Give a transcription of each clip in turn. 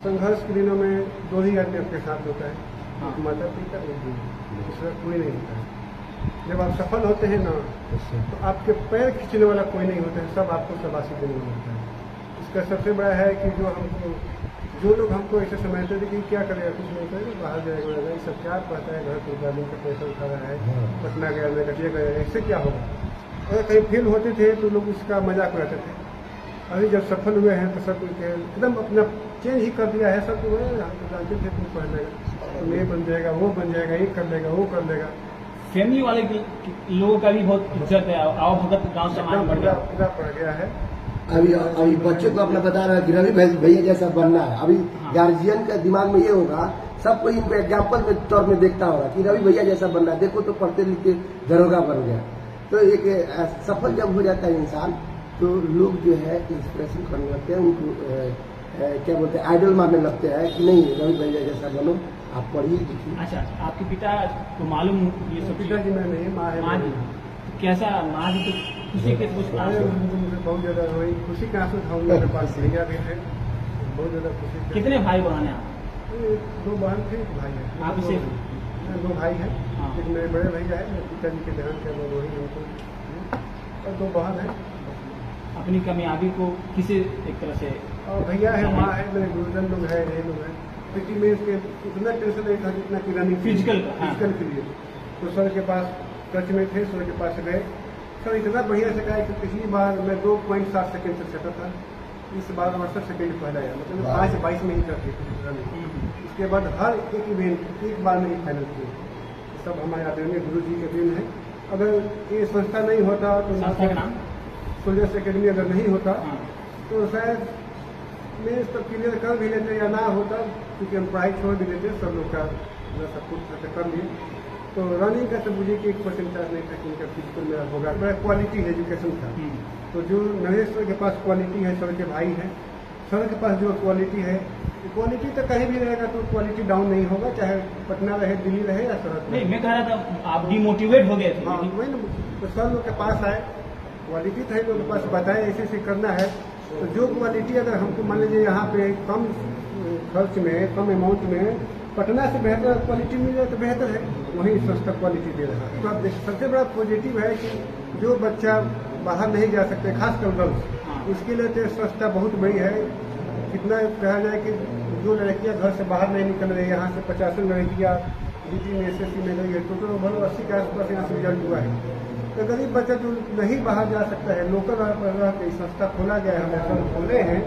संघर्ष के दिनों में दो ही आदमी आपके साथ होता है, हाँ। एक माता पिता एक गुरु, दूसरा कोई नहीं होता है। जब आप सफल होते हैं ना तो आपके पैर खींचने वाला कोई नहीं होता है, सब आपको शाबाशी देने वाला होता है। इसका सबसे बड़ा है कि जो लोग हमको ऐसे समझते थे कि क्या करेगा, कुछ नहीं करेगा, बाहर जाएगा, ये सब क्या पता है, घर परिवार का पैसा उठा रहा है, पटना गया ये गया, इससे क्या होगा। अगर कहीं फेल होते थे तो लोग उसका मजाक उड़ाते थे। अभी जब सफल हुए हैं तो सब एकदम अपना चेंज ही कर दिया है। सब तो हम तो जानते थे तुम पढ़ लेगा, तुम ये बन जाएगा, वो बन जाएगा, ये कर लेगा, वो कर लेगा। फैमिली वाले लोगों का भी बहुत इज्जत है, आओ भगत गांव समाज बढ़ गया, पूरा पड़ गया है। अभी बच्चे को अपना बता रहा है कि रवि भैया जैसा बनना है। अभी गार्जियन का दिमाग में ये होगा, सब कोई इनको एग्जाम्पल के तौर में देखता होगा कि रवि भैया जैसा बनना है। देखो तो पढ़ते लिखते दरोगा बन गया। तो एक सफल जब हो जाता है इंसान तो लोग जो है इंस्पिरेशन करने लगते हैं, उनको क्या बोलते हैं, आइडल मानने लगते हैं कि नहीं रवि भैया जैसा बनो, आप पढ़िए लिखिए। अच्छा, आपके पिता को मालूम ये सब? पिताजी में नहीं, माँ है। माँ जी कैसा? माँ जी तो खुशी के कुछ मुझे बहुत ज्यादा हुई, खुशी का आंसू था। मेरे पास भैया भी थे, बहुत ज्यादा खुशी। कितने भाई बहन हैं आप? दो बहन थे, एक भाई है। आप इसे दो भाई हैं, हाँ। एक मेरे बड़े भैया है, मेरे पिताजी के देहांत के बाद वही हमको, और दो बहन है। अपनी कामयाबी को किसे एक तरह से? और भैया है, माँ है, मेरे गुरुजन लोग है, ये लोग हैं। पीटी में इसके उतना टेंशन नहीं था जितना कि रनिंग फिजिकल के लिए। तो सर के पास टच में थे, सर के पास गए, सर इतना बढ़िया से कहा कि पिछली बार मैं 2.7 सेकंड से छटा था, इस बार 68 सेकंड पहला आया, मतलब 5:22 में ही करती थी रनिंग। इसके बाद हर एक इवेंट एक बार में ही फाइनल किए। सब हमारे आदरणीय गुरु जी के दिन है। अगर ये संस्था नहीं होता तो संस्था का नाम सोल्जर्स एकेडमी अगर नहीं होता हाँ। तो शायद मैं इस पर क्लियर कर भी लेते या ना होता, क्योंकि हम पढ़ाई छोड़ भी देते, सब लोग का सब कुछ कर लिए। तो रनिंग का तो मुझे कि 1% चार्ज नहीं था कि इनका फिजिकल मेरा होगा। मेरा क्वालिटी एजुकेशन था। तो जो नरेश सर के पास क्वालिटी है, सर के भाई है, सर के पास जो क्वालिटी है, क्वालिटी तो कहीं भी रहेगा तो क्वालिटी डाउन नहीं होगा, चाहे पटना रहे, दिल्ली रहे या सरहद रहे। नहीं, मैं कह रहा था आप डिमोटिवेट हो गए थे। हाँ, वही ना। तो सर लोग के पास आए, क्वालिटी था, लोग के पास बताए ऐसे ऐसे करना है। तो जो क्वालिटी अगर हमको मान लीजिए यहाँ पे कम खर्च में, कम अमाउंट में पटना से बेहतर क्वालिटी मिल जाए तो बेहतर है, वही संस्था क्वालिटी दे रहा है। तो अब सबसे बड़ा पॉजिटिव है कि जो बच्चा बाहर नहीं जा सकते, खासकर गर्ल्स, उसके लिए तो संस्था बहुत बड़ी है। कितना कहा जाए कि जो लड़कियां घर से बाहर नहीं निकल रही, यहाँ से 50 लड़कियां जीटी में SSC में गई है, टोटल ओवरऑल 80 के आसपास यहाँ से रिजल्ट हुआ है। तो गरीब बच्चा जो नहीं बाहर जा सकता है, लोकल रह के संस्था खोला गया है, हम खोले हैं,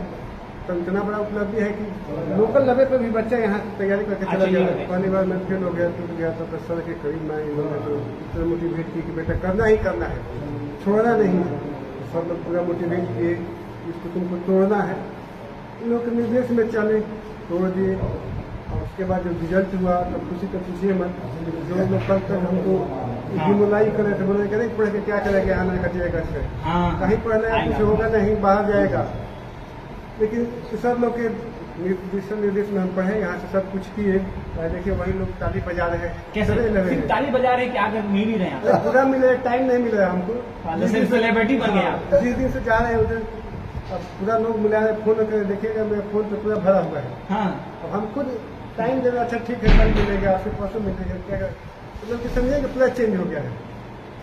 तो इतना बड़ा उपलब्धि है कि लोकल लेवल पर भी बच्चा यहाँ तैयारी करके चला गया। पहली बार मैं फेल हो गया, टूट गया, तो सर के करीब मैं इन्होंने तो इतना मोटिवेट की कि बेटा करना ही करना है, छोड़ना नहीं है। सब लोग पूरा मोटिवेट किए, इसको तुमको तोड़ना है। इन लोग के निर्देश में चले, तोड़ दिए। और उसके बाद जब रिजल्ट हुआ तब खुशी तो पूछिए मत। जो लोग कल तक हमको डिमोलाई करे थे, बोले नहीं पढ़ के क्या करेगा, आना कटिएगा से, कहीं पढ़ना कुछ होगा नहीं, बाहर जाएगा। लेकिन सब लोग के निर्देश में हम पढ़े, यहाँ से सब कुछ किए। देखिए वही लोग ताली बजा रहे हैं। कैसे ताली बजा रहे? क्या मिल ही रहे हैं? पूरा मिले, टाइम नहीं मिल रहा हमको। सेलिब्रिटी बन गया। जिस दिन से जा रहे हैं उधर अब पूरा लोग मिला है, फोन कर देखिएगा, मेरा फोन तो पूरा भरा हुआ है। हाँ। अब हम खुद टाइम देना, अच्छा ठीक है कल मिलेगा, फिर परसों मिलेगा, क्या मतलब कि समझिए कि पूरा चेंज हो गया है।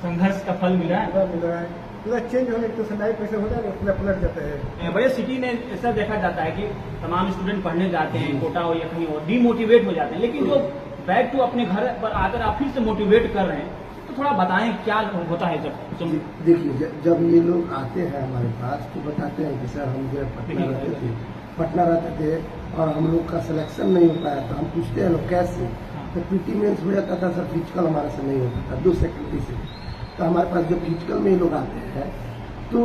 संघर्ष का फल मिला है, पूरा मिल रहा है, पूरा चेंज होने तो लाइफ कैसे हो जाएगा, पूरा पलट जाता है। बड़े सिटी में ऐसा देखा जाता है कि तमाम स्टूडेंट पढ़ने जाते हैं, कोटा हो या कहीं और, डिमोटिवेट हो जाते हैं, लेकिन जो बैक टू अपने घर पर आकर आप फिर से मोटिवेट कर रहे हैं, तो थोड़ा बताएं क्या होता है जब? देखिए, जब ये लोग आते हैं हमारे पास तो बताते हैं कि सर हम जो पटना रहते थे और हम लोग का सिलेक्शन नहीं हो पाया, तो हम पूछते हैं लोग कैसे, तो पीटी मेंस हो जाता था सर, फिजिकल हमारे से नहीं होता था 2 सेकंड से। तो हमारे पास जब फिजिकल में ये लोग आते हैं तो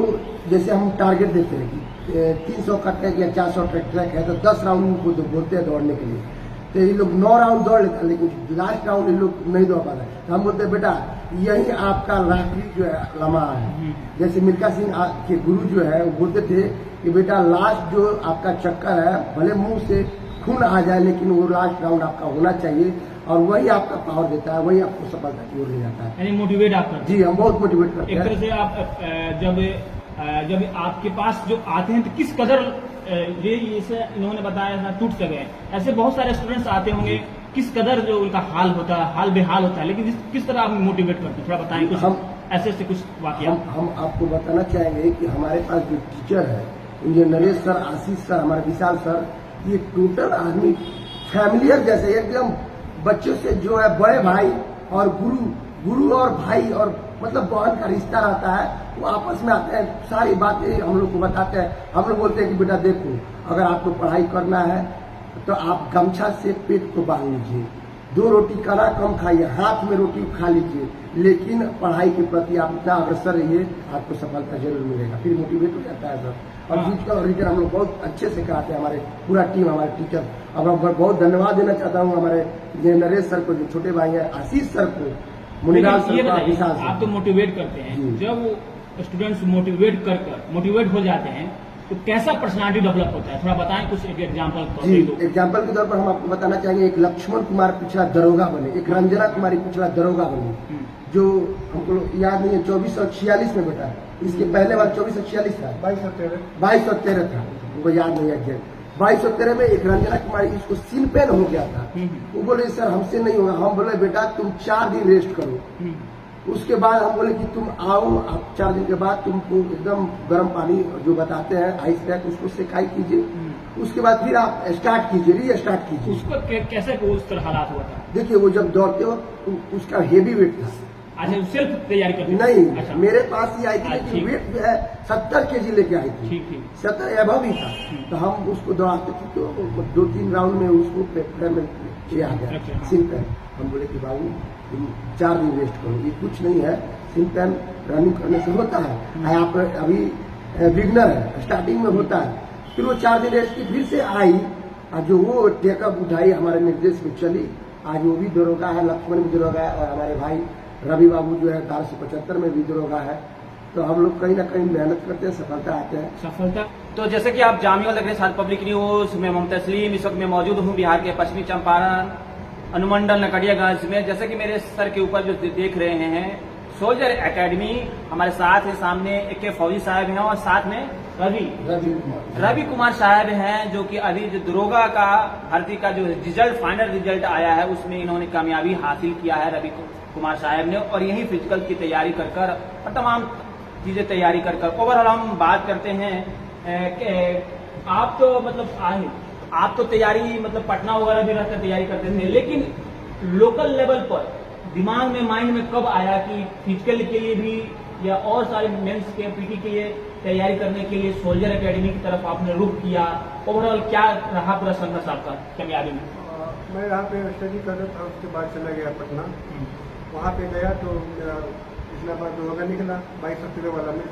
जैसे हम टारगेट देते हैं कि 300 का ट्रैक या 400 ट्रैक है तो 10 राउंड उनको बोलते हैं दौड़ने के लिए। तो ये लोग 9 राउंड दौड़ लेते हैं, लेकिन लास्ट राउंड ये लोग नहीं दौड़ पा रहे। तो हम बोलते हैं बेटा यही आपका लाटरी जो है लम्हा है। जैसे मिल्खा सिंह के गुरु जो है वो बोलते थे कि बेटा लास्ट जो आपका चक्कर है, भले मुंह से खून आ जाए लेकिन वो लास्ट राउंड आपका होना चाहिए, और वही आपका पावर देता है, वही आपको सफलता की ओर ले जाता है। यानी मोटिवेट आप करते हैं? जी, हम बहुत मोटिवेट करते हैं। एक तरह से आप जब आपके पास जो आते हैं तो किस कदर ये इसे इन्होंने बताया था टूट सके, ऐसे बहुत सारे स्टूडेंट्स आते होंगे, किस कदर जो उनका हाल होता है, हाल बेहाल होता है, लेकिन किस तरह आप मोटिवेट करते हैं, थोड़ा बताएं कुछ ऐसे कुछ वाकया। हम आपको बताना चाहेंगे कि हमारे पास जो टीचर है, इंजीनियर नरेश सर, आशीष सर, हमारे विशाल सर, ये टोटल आदमी फैमिलियर जैसे एकदम बच्चों से जो है बड़े भाई और गुरु और भाई और मतलब बहन का रिश्ता रहता है। वो आपस में आते हैं, सारी बातें हम लोग को बताते हैं। हम लोग बोलते हैं कि बेटा देखो, अगर आपको पढ़ाई करना है तो आप गमछा से पेट को बांध लीजिए, 2 रोटी खाना कम खाइए, हाथ में रोटी खा लीजिए, लेकिन पढ़ाई के प्रति आप इतना अग्रसर रहिए, आपको सफलता जरूर मिलेगा। फिर मोटिवेट हो जाता है सर। और फिजिकल और रीजन हम लोग बहुत अच्छे से कराते हैं, हमारे पूरा टीम, हमारे टीचर। अब मैं बहुत धन्यवाद देना चाहता हूँ हमारे नरेश सर को, जो छोटे भाई हैं, आशीष सर को, मुनिलाल सर को, विशाल सर। आप तो मोटिवेट करते हैं, जब स्टूडेंट्स मोटिवेट हो जाते हैं तो कैसा पर्सनालिटी डेवलप होता है, थोड़ा बताएं कुछ एक एग्जांपल। जी, एग्जांपल के तौर पर हम आपको बताना चाहेंगे, एक लक्ष्मण कुमार पिछला दरोगा बने, एक रंजना कुमारी पिछला दरोगा बने, जो हमको याद नहीं है, 2446 में बेटा, इसके पहले बार 2446 था, 2213 था, उनको याद नहीं है एग्जैक्ट। 2213 में एक रंजना कुमारी, इसको सिन पेन हो गया था। वो बोले सर हमसे नहीं होगा। हम बोले बेटा तुम 4 दिन रेस्ट करो। उसके बाद हम बोले कि तुम आओ, आप 4 दिन के बाद तुमको एकदम गर्म पानी जो बताते हैं आइस पैक, उसको सेकाई कीजिए। उसके बाद फिर आप स्टार्ट कीजिए, रीस्टार्ट कीजिए। उसको कैसे उस तरह हालात हुआ था? देखिए वो जब दौड़ते हो तो उसका हेवी वेट था। अच्छा, सेल्फ तैयारी करते नहीं, अच्छा। मेरे पास ही आई थी, लेकिन वेट जो है 70 kg लेके आई थी, 70 एबव ही था। तो हम उसको दौड़ाते थे, तो 2-3 राउंड में उसको पेपर में किया गया सिंपल। हम बोले कि बाबू तुम 4 दिन रेस्ट करो, ये कुछ नहीं है, सिंपल रनिंग करने से होता है। आप अभी बिगनर है, स्टार्टिंग में होता है। फिर वो 4 दिन रेस्ट की, फिर से आई, और जो वो टेकअप उठाई हमारे निर्देश में चली। आज वो भी दरोगा है, लक्ष्मण भी दरोगा है, और हमारे भाई रवि बाबू जो है 1275 में भी दरोगा है। तो हम लोग कहीं ना कहीं मेहनत करते हैं, सफलता आते हैं। सफलता तो जैसे कि आप जामिया लग रहे साथ पब्लिक न्यूज में मैं तस्लीम इस वक्त मैं मौजूद हूँ बिहार के पश्चिमी चंपारण अनुमंडल नकड़ियागंज में। जैसे कि मेरे सर के ऊपर जो देख रहे हैं सोल्जर एकेडमी, हमारे साथ है, सामने AK फौजी साहब हैं और साथ में रवि कुमार साहब हैं, जो कि अभी जो दरोगा का भर्ती का जो रिजल्ट फाइनल रिजल्ट आया है उसमें इन्होंने कामयाबी हासिल किया है रवि कुमार साहब ने। और यही फिजिकल की तैयारी कर और तमाम चीजें तैयारी कर ओवरऑल हम बात करते हैं। आप तो मतलब आप तो तैयारी मतलब पटना वगैरह भी रहकर तैयारी करते थे, लेकिन लोकल लेवल पर दिमाग में माइंड में कब आया कि फिजिकल के लिए भी या और सारे मेंस के PT के लिए तैयारी करने के लिए सोल्जर एकेडमी की तरफ आपने रुख किया? ओवरऑल क्या रहा पूरा संघर्ष आपका कामयाबी में? मैं यहाँ पे स्टडी कर रहा था, उसके बाद चला गया पटना। वहाँ पे गया तो मेरा इस्लामाबाद दरोगा निकला 2213 वाला में।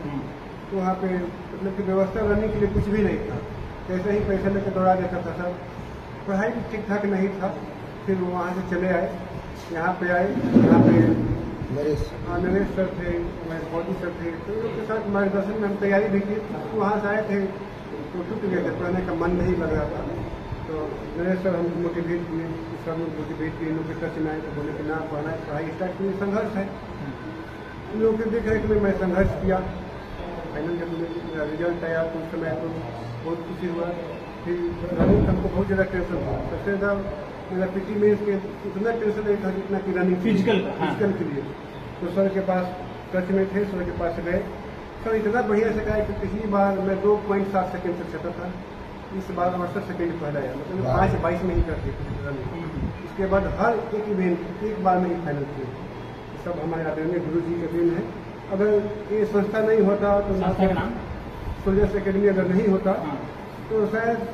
तो वहाँ पे मतलब की व्यवस्था रहने के लिए कुछ भी नहीं था, कैसे ही पैसे लेकर दौड़ा देता था सब। पढ़ाई भी ठीक ठाक नहीं था। फिर वहाँ से चले आए, यहाँ पे आए, यहाँ पे नरेश सर थे, हमारे फौजी सर थे, तो उन लोग के साथ मार्गदर्शन में हम तैयारी भी की। वहाँ से आए थे तो टूट गए थे, पढ़ने का मन नहीं लग रहा था। तो नरेश सर हमको मोटिवेट किए, सब लोग मोटिवेट किए, इन लोग के टच में आए तो बोले कि ना पढ़ना है, पढ़ाई स्टार्ट किए, संघर्ष है। इन लोगों के देख रेख में मैं संघर्ष किया। फाइनल जब मेरा रिजल्ट आया तो उस समय तो बहुत खुशी हुआ। फिर रनिंग हमको बहुत ज़्यादा टेंशन था। सबसे ज़्यादा मेरा PT में इसके उतना टेंशन नहीं था जितना कि रनिंग फिजिकल के लिए। तो सर के पास टच में थे, सर के पास गए। सर इतना बढ़िया से कहा कि पिछली बार मैं 2.7 सेकेंड से छटा था, इस बार 68 सेकेंड पहले आया, मतलब 5:22 में ही करते थे रनिंग। इसके बाद हर एक इवेंट एक बार में ही फाइनल किए। सब हमारे आदरणीय गुरु जी के दिन है। अगर ये संस्था नहीं होता तो सोल्जर्स एकेडमी अगर नहीं होता तो शायद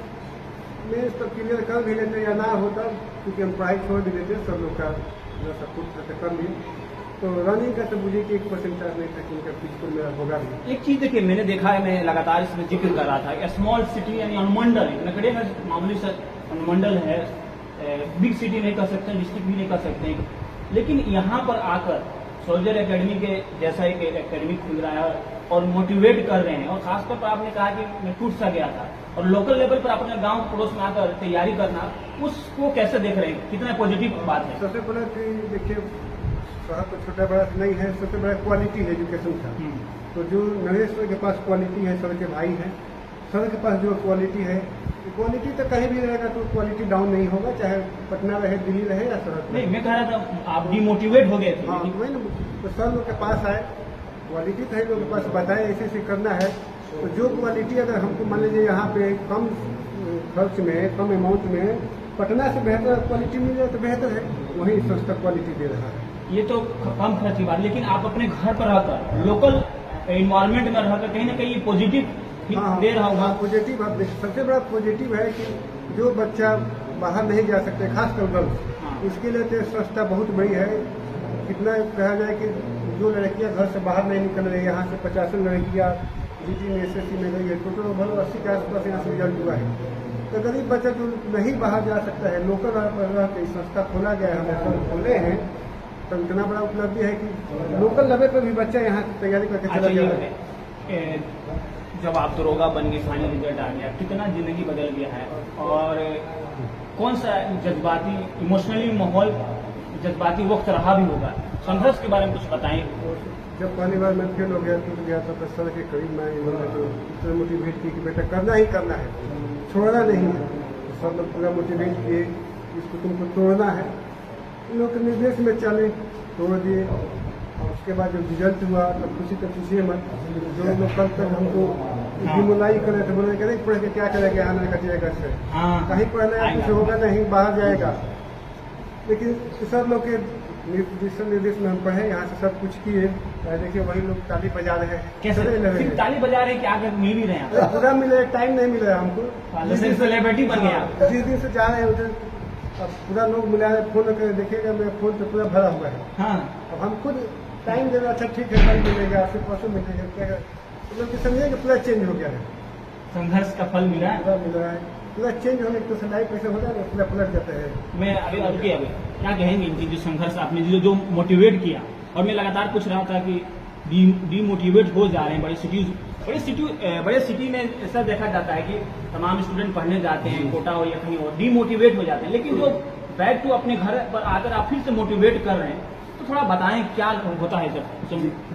मैं सब क्लियर कर भी लेते या ना होता, क्योंकि हम पढ़ाई छोड़ भी देते, सब लोग का सपोर्ट कर लिए। तो रनिंग का तो मुझे 1% चार्ज नहीं था कि उनका फिजिकल मेरा होगा भी। एक चीज देखिए, मैंने देखा है, मैं लगातार इसमें जिक्र कर रहा था, स्मॉल सिटी यानी अनुमंडल, नकड़ियागंज मामूली सा अनुमंडल है, बिग सिटी नहीं कर सकते, डिस्ट्रिक्ट भी नहीं कर सकते, लेकिन यहाँ पर आकर सोल्जर एकेडमी के जैसा एक एकेडमी खुल रहा है और मोटिवेट कर रहे हैं। और खासतौर पर आपने कहा कि मैं टूट सा गया था, और लोकल लेवल पर अपने गांव पड़ोस में आकर तैयारी करना, उसको कैसे देख रहे हैं, कितना पॉजिटिव बात है? सबसे पहले कि देखिए शहर तो छोटा बड़ा नहीं है, सबसे बड़ा क्वालिटी है एजुकेशन का। तो जो नरेश सर के पास क्वालिटी है, सर के भाई हैं, सर के पास जो क्वालिटी है, क्वालिटी तो कहीं भी रहेगा तो क्वालिटी डाउन नहीं होगा, चाहे पटना रहे, दिल्ली रहे या सूरत नहीं, रहे। मैं कह रहा था आप डिमोटिवेट हो गए थे। हाँ, लेकिन- वही ना, तो सर लोग के पास आए, क्वालिटी तो है लोग के पास, बताए ऐसे ऐसे करना है, तो जो क्वालिटी अगर हमको मान लीजिए यहाँ पे कम खर्च में, कम अमाउंट में पटना से बेहतर क्वालिटी मिल जाए तो बेहतर है, वही सस्ता क्वालिटी दे रहा है। ये तो कम खर्च की बात, लेकिन आप अपने घर पर रहकर लोकल इन्वायरमेंट में रहकर कहीं ना कहीं पॉजिटिव दे रहा होगा। पॉजिटिव, सबसे बड़ा पॉजिटिव है कि जो बच्चा बाहर नहीं जा सकते, खासकर गर्ल्स, हाँ। उसके लिए तो संस्था बहुत बड़ी है। कितना कहा जाए कि जो लड़कियां घर से बाहर नहीं निकल रही, यहाँ से 50 लड़कियां जीटी में SSC में गई है, टोटल ओवरऑल 80 के आसपास यहाँ से रिजल्ट हुआ है। तो गरीब बच्चा जो नहीं बाहर जा सकता है, लोकल रह के संस्था खोला गया है, हम लोग खोले हैं, तो इतना बड़ा उपलब्धि है कि लोकल लेवल पर भी बच्चा यहाँ तैयारी करके अच्छा, चला ये गया है। बताइए, जब आप दरोगा बन गए, फाइनल रिजल्ट आ गया, कितना जिंदगी बदल गया है, और कौन सा जज्बाती इमोशनली माहौल, जज्बाती वक्त रहा भी होगा, संघर्ष के बारे में कुछ बताएं। जब पहली बार मैं फेल हो गया, टूट गया, तो सर के करीब मैं इन्होंने जो इतना मोटिवेट की कि बेटा करना ही करना है, छोड़ना नहीं है। तो सब लोग पूरा मोटिवेट किए, इसको तुमको तोड़ना है। इन लोग के निर्देश में चले, तोड़ दिए। और उसके बाद जब रिजल्ट हुआ तो खुशी तो पूछिए मत, जो लोग कल तक हमको डिमोलाई करे थे, बोले कि नहीं पढ़ के क्या करेगा, आने कटिएगा से हाँ, कहीं पढ़ना कुछ होगा नहीं, बाहर जाएगा। लेकिन सब लोग के निर्देश में हम पढ़े, यहाँ से सब कुछ किए। देखिए वही लोग ताली बजा रहे हैं, कैसे चले रहे सिर्फ हैं। ताली बजा रहे हैं कि आगे मिल भी रहे हैं अरे पूरा मिले, टाइम नहीं मिल रहा हमको। जिस दिन सेलिब्रिटी बन गया। जिस दिन से जा रहे हैं उधर अब पूरा लोग मिला रहे, फोन कर देखिएगा, मेरा फोन तो पूरा भरा हुआ है। हाँ, अब हम खुद टाइम दे रहे, अच्छा ठीक है, कल मिलेगा, फिर परसों मिलेगा, क्या तो लोग समझिए कि पूरा चेंज हो गया है, संघर्ष का फल मिला है। पूरा मिल रहा है, पूरा चेंज होने की तो लाइफ कैसे होता है, पूरा पलट जाता है। मैं अभी क्या कहेंगे इनकी जो संघर्ष आपने जो मोटिवेट किया, और मैं लगातार पूछ रहा था कि डीमोटिवेट हो जा रहे हैं बड़े सिटी में ऐसा देखा जाता है कि तमाम स्टूडेंट पढ़ने जाते हैं, कोटा हो या कहीं और, डीमोटिवेट हो जाते हैं, लेकिन जो बैक टू अपने घर पर आकर आप फिर से मोटिवेट कर रहे हैं, तो थोड़ा बताएं क्या होता है जब।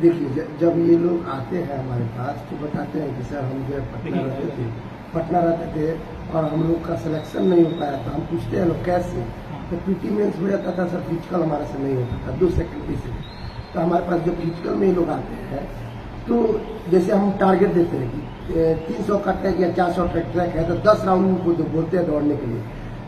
देखिए, जब ये लोग आते हैं हमारे पास तो बताते हैं कि सर हम जो है पटना रहते थे और हम लोग का सिलेक्शन नहीं हो पाया था। हम पूछते हैं लोग कैसे, तो पीटी मेंस हो जाता था सर, फिजिकल हमारे से नहीं होता था, 2 सेक्रेटरी से। तो हमारे पास जो फिजिकल में ये लोग आते हैं, तो जैसे हम टारगेट देते हैं कि 300 का ट्रैक या 400 ट्रैक है, तो 10 राउंड उनको बोलते हैं दौड़ने के लिए,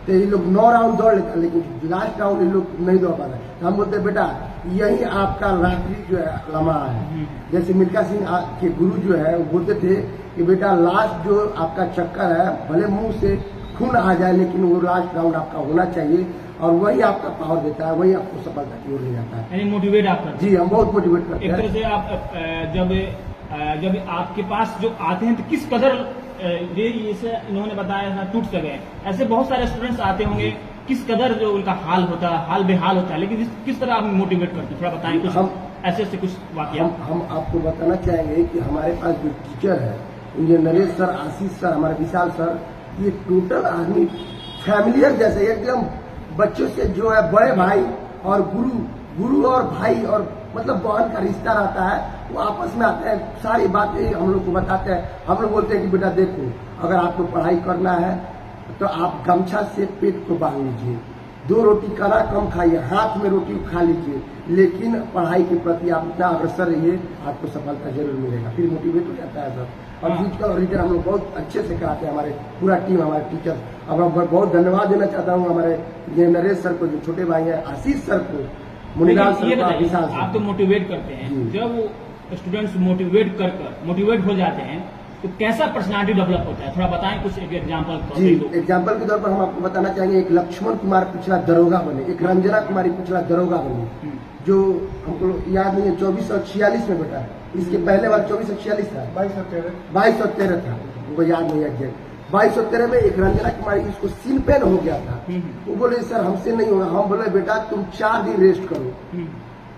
तो ये लोग 9 राउंड दौड़ लेते हैं, लेकिन लास्ट राउंड ये लोग नहीं दौड़ पा रहे। तो हम बोलते हैं बेटा यही आपका लाटरी जो है लम्हा है। जैसे मिल्खा सिंह के गुरु जो है वो बोलते थे कि बेटा लास्ट जो आपका चक्कर है, भले मुंह से खून आ जाए, लेकिन वो लास्ट राउंड आपका होना चाहिए, और वही आपका पावर देता है, वही आपको सफलता की ओर ले जाता है। यानी मोटिवेट आप करते हैं। जी, हम बहुत मोटिवेट करते एक हैं। तरह से आप जब आपके पास जो आते हैं तो किस कदर जैसे इन्होंने बताया था टूट गए, ऐसे बहुत सारे स्टूडेंट्स आते होंगे, किस कदर जो उनका हाल होता है, हाल बेहाल होता है, लेकिन किस तरह आप मोटिवेट करते हैं, थोड़ा बताएं कुछ ऐसे कुछ वाकया। हम आपको बताना चाहेंगे कि हमारे पास जो टीचर है, इंजीनियर नरेश सर, आशीष सर, हमारे विशाल सर, ये टोटल आदमी फैमिलियर जैसे एकदम बच्चों से जो है बड़े भाई और गुरु और भाई और मतलब बहन का रिश्ता रहता है। वो आपस में आते हैं, सारी बातें हम लोग को बताते हैं। हम लोग बोलते हैं कि बेटा देखो, अगर आपको पढ़ाई करना है तो आप गमछा से पेट को बांध लीजिए, 2 रोटी खाना कम खाइए, हाथ में रोटी खा लीजिए, लेकिन पढ़ाई के प्रति आप इतना अग्रसर रहिए, आपको सफलता जरूर मिलेगा। फिर मोटिवेट हो जाता है सब। और फिजिकल और रीजन हम लोग बहुत अच्छे से कराते हैं, हमारे पूरा टीम, हमारे टीचर। अब मैं बहुत धन्यवाद देना चाहता हूँ हमारे नरेश सर को, जो छोटे भाई हैं, आशीष सर को, मुनिलाल सर को, विशाल सर। आप तो मोटिवेट करते हैं, जब स्टूडेंट्स मोटिवेट हो जाते हैं तो कैसा पर्सनालिटी डेवलप होता है, थोड़ा बताएं कुछ एक एग्जांपल। जी, एग्जांपल के तौर पर हम आपको बताना चाहेंगे, एक लक्ष्मण कुमार पिछला दरोगा बने, एक रंजना कुमारी पिछला दरोगा बने, जो हमको याद नहीं है, 2446 में बेटा, इसके पहले बार 2446 था, 2213 था, उनको याद नहीं है एग्जैक्ट। 2213 में एक रंजना कुमारी, इसको सीन पेन हो गया था। वो बोले सर हमसे नहीं होगा। हम बोले बेटा तुम 4 दिन रेस्ट करो।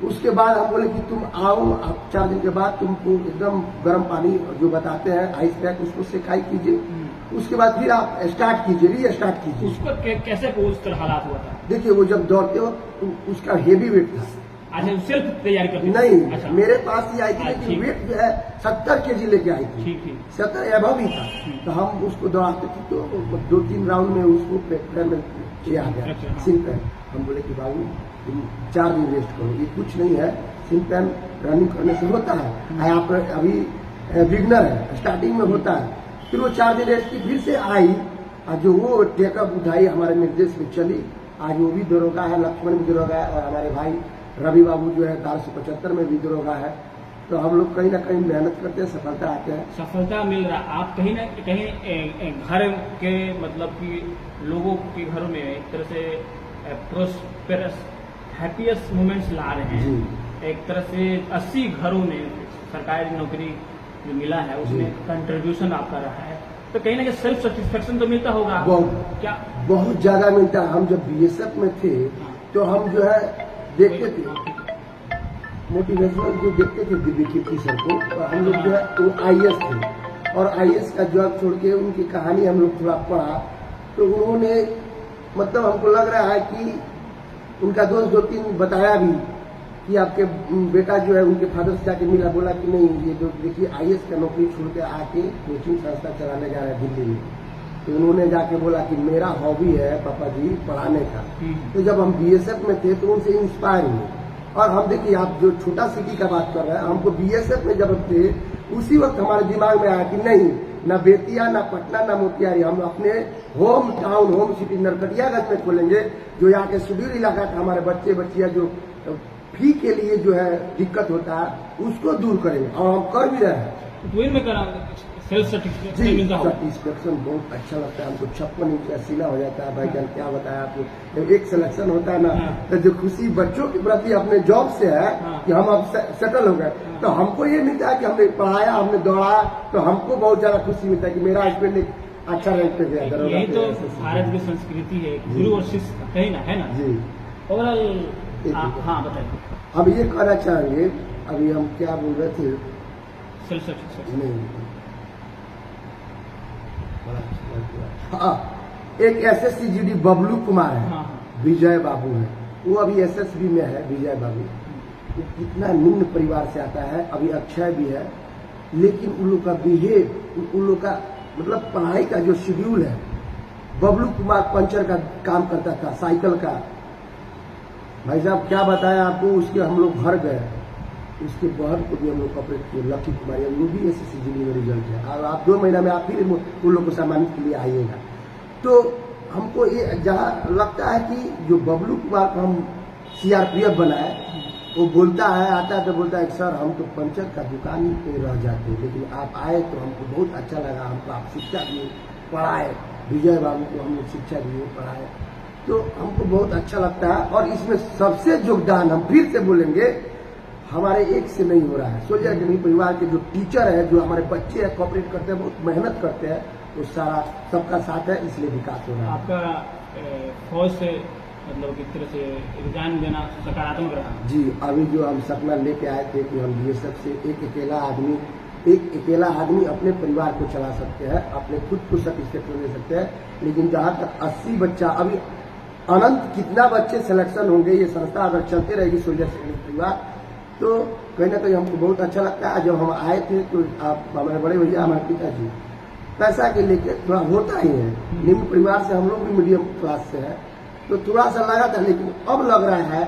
उसके बाद हम बोले कि तुम आओ, आप 4 दिन के बाद तुमको एकदम गर्म पानी जो बताते हैं आइस पैक, उसको सिकाई कीजिए। उसके बाद फिर आप स्टार्ट कीजिए, रीस्टार्ट कीजिए। उसको कैसे उस तरह हालात हुआ था? देखिए, वो जब दौड़ते हो तो उसका हेवी वेट था, अच्छा सेल्फ तैयारी करते थे? नहीं, अच्छा मेरे पास ही आई थी, ठीक। लेकिन वेट जो है 70 kg लेके आई थी। ठीक ठीक 70 एबव ही था। तो हम उसको दौड़ाते थे, तो 2-3 राउंड में उसको पैर में ये आ गया, अच्छा, हाँ। सिन पैन। हम बोले कि बाबू तुम 4 दिन रेस्ट करो, ये कुछ नहीं है, सिन पैन रनिंग करने से होता है। आप अभी बिगनर है, स्टार्टिंग में होता है। फिर वो 4 दिन रेस्ट की, फिर से आई, और जो वो टेकअप उठाई हमारे निर्देश में चली। आज वो भी दरोगा है, लक्ष्मण भी दरोगा है, और हमारे भाई रवि बाबू जो है 475 में भी दरोगा है। तो हम लोग कहीं ना कहीं मेहनत करते हैं, सफलता आते हैं। सफलता मिल रहा। आप कहीं ना कहीं घर के मतलब कि लोगों के घरों में एक तरह से प्रोस्पेरस हैप्पीएस्ट मोमेंट्स ला रहे हैं। एक तरह से 80 घरों में सरकारी नौकरी जो मिला है उसमें कंट्रीब्यूशन आपका रहा है, तो कहीं ना कहीं सेल्फ सेटिस्फेक्शन तो मिलता होगा क्या? बहुत ज्यादा मिलता है। हम जब बीएसएफ में थे तो हम जो है देखते थे मोटिवेशनल, जो देखते थे दिव्य कीर्ति सर को, तो हम लोग जो है वो आईएएस थे, और आईएएस का जॉब छोड़ के उनकी कहानी हम लोग थोड़ा पढ़ा, तो उन्होंने मतलब हमको लग रहा है कि उनका दोस्त 2-3 बताया भी कि आपके बेटा जो है उनके फादर से जाके मिला, बोला कि नहीं ये जो देखिए आईएएस का नौकरी छोड़ के आके कोचिंग संस्था चलाने जा रहा है दिल्ली में। तो उन्होंने जाके बोला कि मेरा हॉबी है पापा जी पढ़ाने का। तो जब हम बीएसएफ में थे तो उनसे इंस्पायर हुए। और हम देखिए, आप जो छोटा सिटी का बात कर रहे हैं, हमको बीएसएफ में जब हम थे उसी वक्त हमारे दिमाग में आया कि नहीं, ना बेतिया, ना पटना, ना मोतिहारी, हम अपने home town, home city Narkatiaganj में खोलेंगे, जो यहाँ के सुदूर इलाका का हमारे बच्चे बच्चियां जो फी के लिए जो है दिक्कत होता है उसको दूर करेंगे, और हम कर भी रहे हैं। ट्वेन में करा सेल्फ सर्टिफिकेट जी, मिलता होगा। सेटिस्फेक्शन बहुत अच्छा लगता है हमको। 56 इंच का सीना हो जाता है। भाई जान क्या बताया आपको, जब एक सिलेक्शन होता है ना, तो जो खुशी बच्चों के प्रति अपने जॉब से है कि हम अब सेटल हो गए, तो हमको ये मिलता है कि हमने पढ़ाया, हमने दौड़ाया, तो हमको बहुत ज्यादा खुशी मिलता है कि मेरा हस्बैंड एक अच्छा रैंक पे गया। यही तो भारत की संस्कृति है, गुरु और शिष्य कहीं ना, है ना जी। ओवरऑल। हाँ बताइए। अब ये कहना चाहेंगे, अभी हम क्या बोल रहे थे, सेल्फ सर्टिफिकेट नहीं, हाँ, एक एसएससी जीडी बबलू कुमार है, हाँ, हाँ। विजय बाबू है, वो अभी एसएसबी में है। विजय बाबू वो कितना निम्न परिवार से आता है, अभी अक्षय भी है, लेकिन उन लोग का बिहेव, उन लोग का मतलब पढ़ाई का जो शेड्यूल है। बबलू कुमार पंचर का काम करता था, साइकिल का। भाई साहब क्या बताया आपको, उसके हम लोग घर गए, उसके बहन को भी हम लोग ऑपरेट किए, लकी कुमारी, वो भी एसएससी जीडी में रिजल्ट है। और आप 2 महीना में आप फिर उन लोग को सम्मानित के लिए आइएगा। तो हमको ये जहाँ लगता है कि जो बबलू कुमार को हम सीआरपीएफ बनाए, वो बोलता है, आता है तो बोलता है सर हम तो पंचर का दुकान ही पे रह जाते, लेकिन आप आए तो हमको बहुत अच्छा लगा, हमको आप शिक्षा दिए, पढ़ाए। विजय बाबू को हम लोग शिक्षा दिए, पढ़ाए, तो हमको बहुत अच्छा लगता है। और इसमें सबसे योगदान हम फिर से बोलेंगे, हमारे एक से नहीं हो रहा है। सोल्जर अकेडमी परिवार के जो टीचर है, जो हमारे बच्चे हैं, कोऑपरेट करते हैं, बहुत मेहनत करते हैं, वो सारा सबका साथ है, इसलिए विकास हो रहा है। आपका फौज से मतलब किस तरह से एग्जाम देना सकारात्मक रहा? जी, अभी जो हम सपना लेके आए थे कि हम बीएसएफ से एक अकेला आदमी अपने परिवार को चला सकते हैं, अपने खुद को सेटिस्फेक्शन दे सकते हैं। लेकिन जहाँ तक 80 बच्चा, अभी अनंत कितना बच्चे सिलेक्शन होंगे, ये संस्था अगर चलते रहेगी सोल्जर अकेडमी परिवार, तो कहीं ना कहीं हमको बहुत अच्छा लगता है। जब हम आए थे तो आप हमारे बड़े भैया, हमारे पिताजी पैसा के लेके थोड़ा होता ही है, निम्न परिवार से, हम लोग भी मीडियम क्लास से है, तो थोड़ा सा लगा था। लेकिन अब लग रहा है,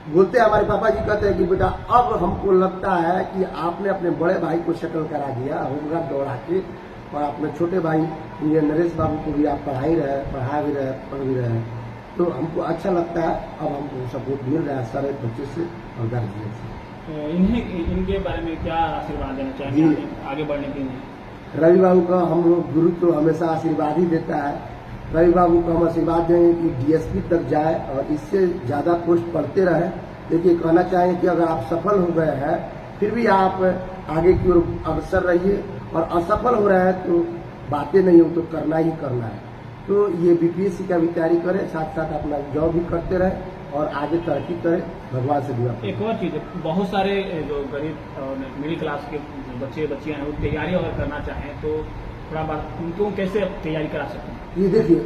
बोलते हमारे पापा जी कहते हैं कि बेटा अब हमको लगता है कि आपने अपने बड़े भाई को सेटल करा दिया होमगार्ड दौड़ा के, और अपने छोटे भाई इंजीनियर नरेश बाबू को भी आप पढ़ा भी रहे, पढ़ भी रहे। तो हमको अच्छा लगता है, अब हमको सपोर्ट मिल रहा है सारे बच्चे से और गार्जियन से। इनके बारे में क्या आशीर्वाद देना चाहिए आगे बढ़ने के लिए? रवि बाबू का हम लोग गुरु तो हमेशा आशीर्वाद ही देता है। रवि बाबू को हम आशीर्वाद देंगे कि डीएसपी तक जाए और इससे ज्यादा पोस्ट पढ़ते रहे। देखिए, कहना चाहेंगे कि अगर आप सफल हो गए हैं, फिर भी आप आगे की ओर अग्रसर रहिए, और असफल हो रहे हैं तो बातें नहीं हो, तो करना ही करना है। तो ये बीपीएससी का भी तैयारी करें, साथ साथ अपना जॉब भी करते रहे और आगे तरक्की करें, भगवान से दुआ करें। एक और चीज है, बहुत सारे जो गरीब और मिडिल क्लास के बच्चे बच्चियां हैं, वो तैयारी अगर करना चाहें तो थोड़ा बात उनको कैसे तैयारी करा सकते हैं? ये देखिए,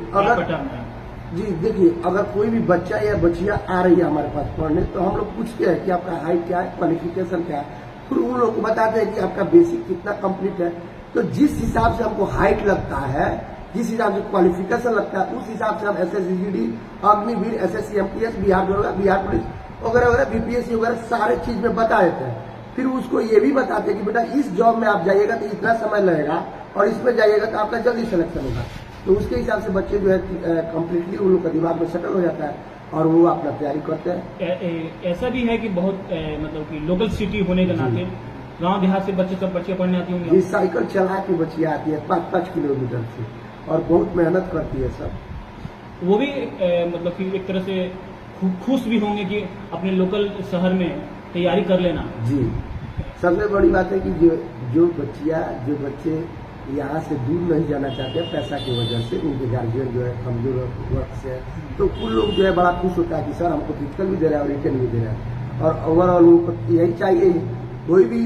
जी देखिए, अगर कोई भी बच्चा या बच्चियां आ रही है हमारे पास पढ़ने, तो हम लोग पूछते हैं कि आपका हाइट क्या है, क्वालिफिकेशन क्या है। फिर उन लोग को बताते हैं कि आपका बेसिक कितना कंप्लीट है। तो जिस हिसाब से हमको हाइट लगता है, जिस हिसाब से क्वालिफिकेशन लगता है, उस हिसाब से हम SSCGD, Agniveer, SSC MTS, Bihar दरोगा, बिहार पुलिस वगैरह वगैरह, BPSC वगैरह सारे चीज में बता देते हैं। फिर उसको ये भी बताते हैं कि बेटा इस जॉब में आप जाइएगा तो इतना समय लगेगा, और इसमें जाइएगा तो आपका जल्दी सिलेक्शन होगा। तो उसके हिसाब से बच्चे जो है कम्प्लीटली उन लोग का दिमाग में सेटल हो जाता है और वो अपना तैयारी करते हैं। ऐसा भी है कि बहुत मतलब कि लोकल सिटी होने के नाते गांव देहात से सब बच्चे पढ़ने आती होंगी। ये साइकिल चला के बच्चियां आती है 5-5 किलोमीटर से, और बहुत मेहनत करती है सब। वो भी मतलब कि एक तरह से खुश भी होंगे कि अपने लोकल शहर में तैयारी कर लेना। जी, सबसे बड़ी बात है कि जो बच्चे यहाँ से दूर नहीं जाना चाहते पैसा की वजह से, उनके गार्जियन जो है कमजोर वर्ग से है, तो उन लोग जो है बड़ा खुश होता है कि सर हमको फिजिकल भी दे रहा है और रिटर्न भी दे रहा है। और ओवरऑल उनको यही चाहिए, कोई भी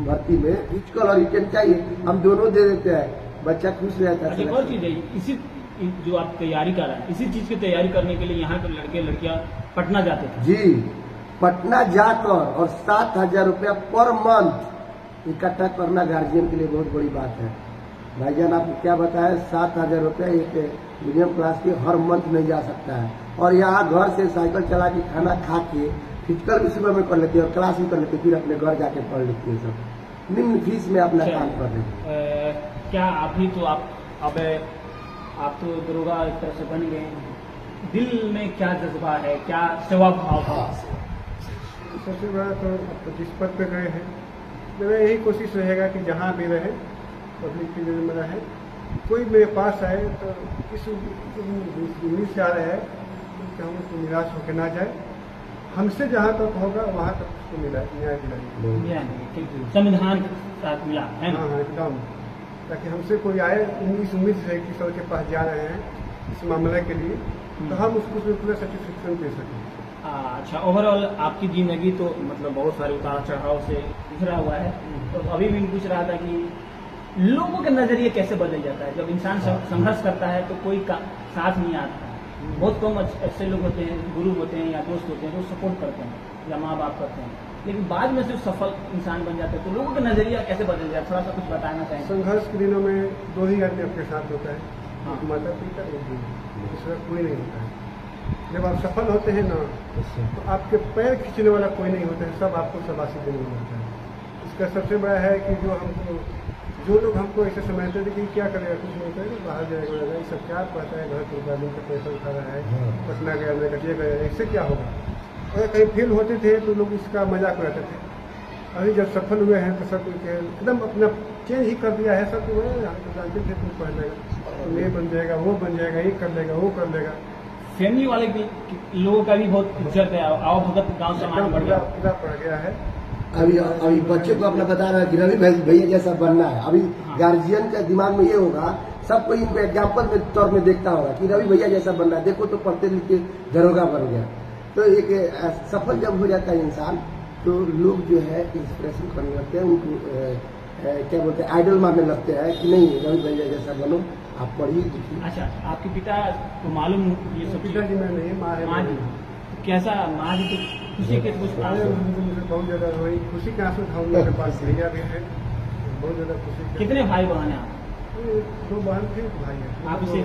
भर्ती में फिजिकल और रिटर्न चाहिए, हम दोनों दे देते हैं, बच्चा खुश रहता है। एक और चीज है, इसी जो आप तैयारी कर रहे हैं, इसी चीज की तैयारी करने के लिए यहाँ के लड़के लड़कियां पटना जाते थे। जी, पटना जाकर और 7,000 रुपया पर मंथ इकट्ठा करना गार्जियन के लिए बहुत बड़ी बात है। भाईजान आपको क्या बताया, 7,000 रुपया एक मीडियम क्लास के हर मंथ नहीं जा सकता है। और यहाँ घर से साइकिल चला के खाना खा के फिजिकल भी सुबह में कर लेते हैं और क्लास भी कर लेते हैं, फिर अपने घर जाके पढ़ लेते हैं। सब निम्न फीस में अपना काम कर रहे हैं। क्या अभी तो आप तो दरोगा एक तरह से बन गए हैं, दिल में क्या जज्बा है, क्या सेवा भाव है? सबसे बड़ा तो जिस पद पे गए हैं, मेरा यही कोशिश रहेगा कि जहाँ भी रहे पब्लिक के लिए मेरा है, कोई मेरे पास आए तो इस उम्मीद से आ रहा है कि हम उसको निराश होकर ना जाए, हमसे जहाँ तक होगा वहाँ तक उसको न्याय दिलाएंगे। संविधान के साथ मिला है ना? हाँ एकदम, ताकि हमसे कोई आए इस उम्मीद से कि सर के पास जा रहे हैं इस मामले के लिए, तो हम उसको पूरा सर्टिफिकेशन दे सकें। अच्छा, ओवरऑल आपकी जिंदगी तो मतलब बहुत सारे उतार चढ़ाव से गुजरा हुआ है, तो अभी भी पूछ रहा था कि लोगों के नजरिए कैसे बदल जाता है जब इंसान संघर्ष करता है तो कोई साथ नहीं आता है। बहुत कम ऐसे लोग होते हैं, गुरु होते हैं या दोस्त होते हैं जो सपोर्ट करते हैं या माँ बाप करते हैं, लेकिन बाद में सिर्फ सफल इंसान बन जाते हैं। तो लोगों का नजरिया कैसे बदल जाए, थोड़ा सा कुछ बताना चाहेंगे? संघर्ष के दिनों में 2 ही आदमी आपके साथ होता है, एक माता पिता, एक गुरु, दूसरा कोई नहीं होता है। जब आप सफल होते हैं ना, तो आपके पैर खींचने वाला कोई नहीं होता है, सब आपको शाबाशी देने वाला होता है। इसका सबसे बड़ा है कि जो लोग हमको ऐसे समझते थे कि क्या करेगा, कुछ नहीं करेगा, बाहर जाएगा, ये सब क्या पता है, घर के आदमी का पैसा उठा रहा है, पटना गया, कटिया गया, इससे क्या होगा। अगर कहीं फेल होते थे तो लोग इसका मजाक उड़ाते थे। अभी जब सफल हुए हैं तो सब एकदम अपना चेंज ही कर दिया है। सब हम तो जानते थे तुम पढ़ लेगा, तुम ये बन जाएगा, वो बन जाएगा, ये कर लेगा, वो कर लेगा। फैमिली वाले भी लोगों का भी बहुत इज्जत है, आओ भगत गांव समाज बढ़ गया, पूरा पड़ गया है। अभी बच्चे को अपना बता रहा है कि रवि भैया जैसा बनना है। अभी गार्जियन का दिमाग में ये होगा, सब कोई इनको एग्जाम्पल के तौर में देखता होगा कि रवि भैया जैसा बनना है, देखो तो पढ़ते लिखे दरोगा बन गया। तो एक सफल जब हो जाता है इंसान, तो लोग जो है इंस्पिरेशन करने लगते हैं, उनको क्या बोलते हैं, आइडल मानने लगते हैं कि नहीं रवि भैया जैसा बनो, आप पढ़िए लिखिए। अच्छा, आपके पिता को मालूम ये सब? पिताजी में नहीं, माँ है। माँ जी, कैसा माँ जी तो खुशी के कुछ बहुत ज्यादा वही खुशी के आंसू था उनके पास। भैया भी है, बहुत ज्यादा खुशी। कितने भाई बहन हैं आप? 2 बहन थे, 1 भाई है। आप इसे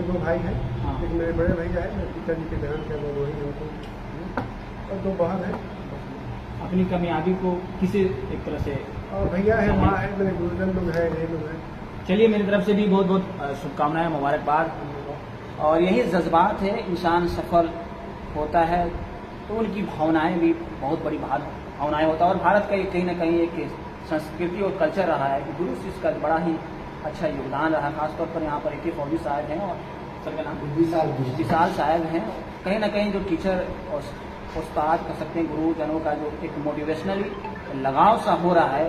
2 भाई हैं, हाँ। एक मेरे बड़े भैया है, मेरे पिताजी के देहांत के बाद वही उनको, और 2 बहन है। अपनी कामयाबी को किसी एक तरह से, और भैया है, माँ है, मेरे गुरुजन लोग है, ये लोग हैं। चलिए मेरी तरफ से भी बहुत बहुत शुभकामनाएं, मुबारकबाद। और यही जज्बात है, इंसान सफल होता है तो उनकी भावनाएं भी बहुत बड़ी भावनाएं होता है। और भारत का ये कहीं ना कहीं एक संस्कृति और कल्चर रहा है कि गुरु शिष्य का बड़ा ही अच्छा योगदान रहा। खासतौर पर यहाँ पर AK फौजी साहब हैं और सबका नाम विशाल साहब हैं। कहीं ना कहीं जो टीचर और उस्ताद कह सकते हैं, गुरुजनों का जो एक मोटिवेशनल लगाव सा हो रहा है।